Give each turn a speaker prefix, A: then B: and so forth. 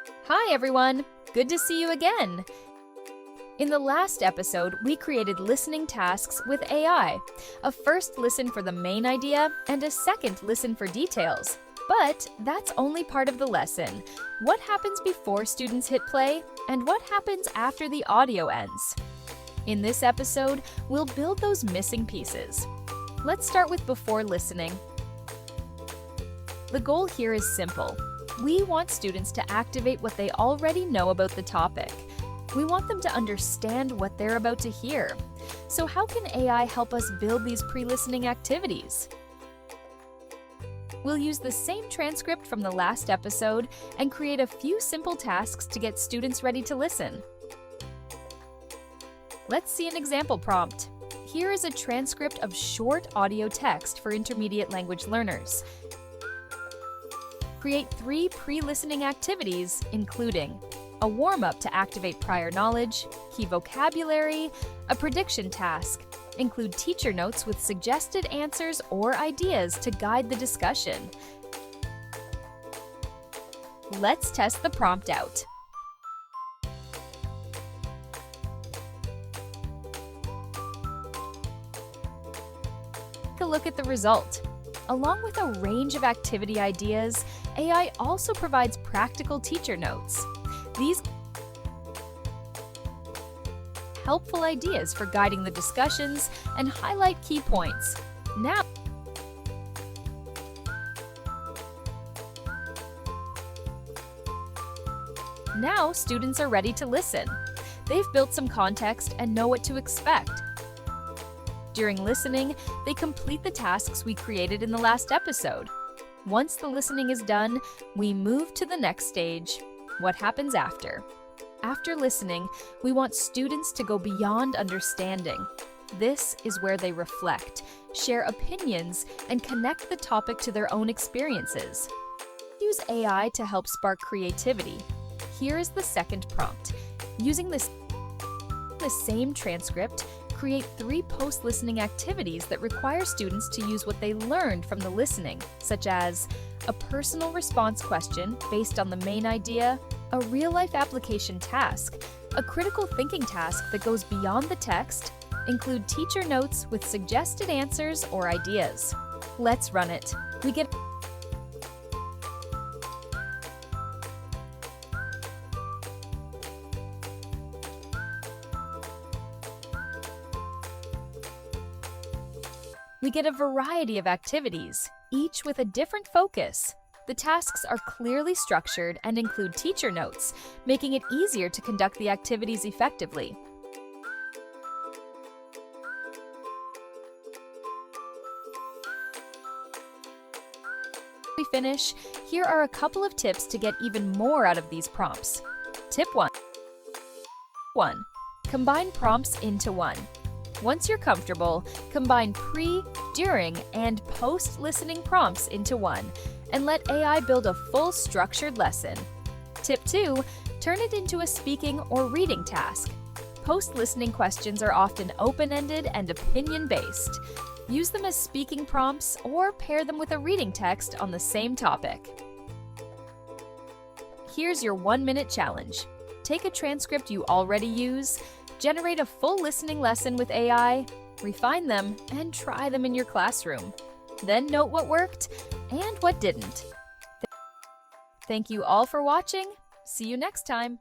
A: Hi everyone! Good to see you again! In the last episode, we created listening tasks with AI. A first listen for the main idea and a second listen for details. But that's only part of the lesson. What happens before students hit play, and what happens after the audio ends? In this episode, we'll build those missing pieces. Let's start with before listening. The goal here is simple. We want students to activate what they already know about the topic. We want them to understand what they're about to hear. So how can AI help us build these pre-listening activities? We'll use the same transcript from the last episode and create a few simple tasks to get students ready to listen. Let's see an example prompt. Here is a transcript of short audio text for intermediate language learners. Create 3 pre-listening activities, including a warm-up to activate prior knowledge, key vocabulary, a prediction task. Include teacher notes with suggested answers or ideas to guide the discussion. Let's test the prompt out. Take a look at the result. Along with a range of activity ideas, AI also provides practical teacher notes. These helpful ideas for guiding the discussions and highlight key points. Now students are ready to listen. They've built some context and know what to expect. During listening, they complete the tasks we created in the last episode. Once the listening is done, we move to the next stage. What happens after? After listening, we want students to go beyond understanding. This is where they reflect, share opinions, and connect the topic to their own experiences. Use AI to help spark creativity. Here is the second prompt. Using the same transcript, create 3 post-listening activities that require students to use what they learned from the listening, such as a personal response question based on the main idea, a real-life application task, a critical thinking task that goes beyond the text, include teacher notes with suggested answers or ideas. Let's run it. We get a variety of activities, each with a different focus. The tasks are clearly structured and include teacher notes, making it easier to conduct the activities effectively. We finish, here are a couple of tips to get even more out of these prompts. Tip 1. Combine prompts into one. Once you're comfortable, combine pre, during, and post-listening prompts into one, and let AI build a full structured lesson. Tip 2, turn it into a speaking or reading task. Post-listening questions are often open-ended and opinion-based. Use them as speaking prompts or pair them with a reading text on the same topic. Here's your 1-minute challenge. Take a transcript you already use, generate a full listening lesson with AI, refine them, and try them in your classroom. Then note what worked and what didn't. Thank you all for watching. See you next time.